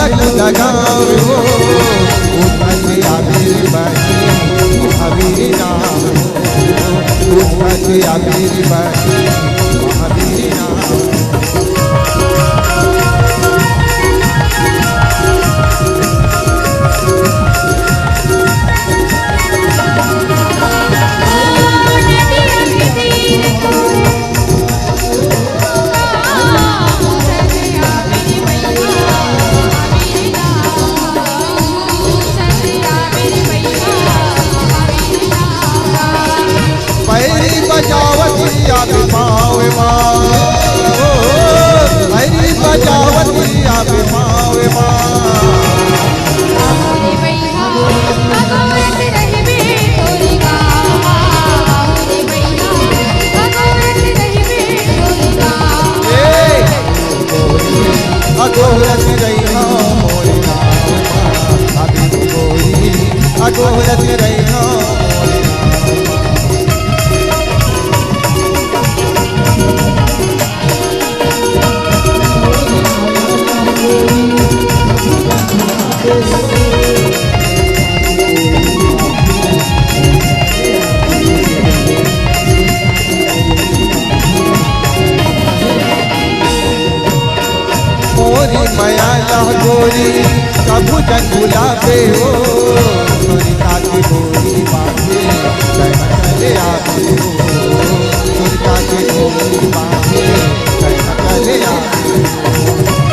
तिलक लगावे हो उठते आबिर बनी महावीर नाम उठते आबिर बनी महावीर नाम। बजावती आबे पावे माँ हरी बजावती आबे पावे अगोरत रही मोरे नाम अभी गोरी अगोरत रही मयाला गोरी कभू जन गुलाबे हो सुरता की गोरी बांधे चले आते हो सुरता की गोरी बांधे चले आते हो।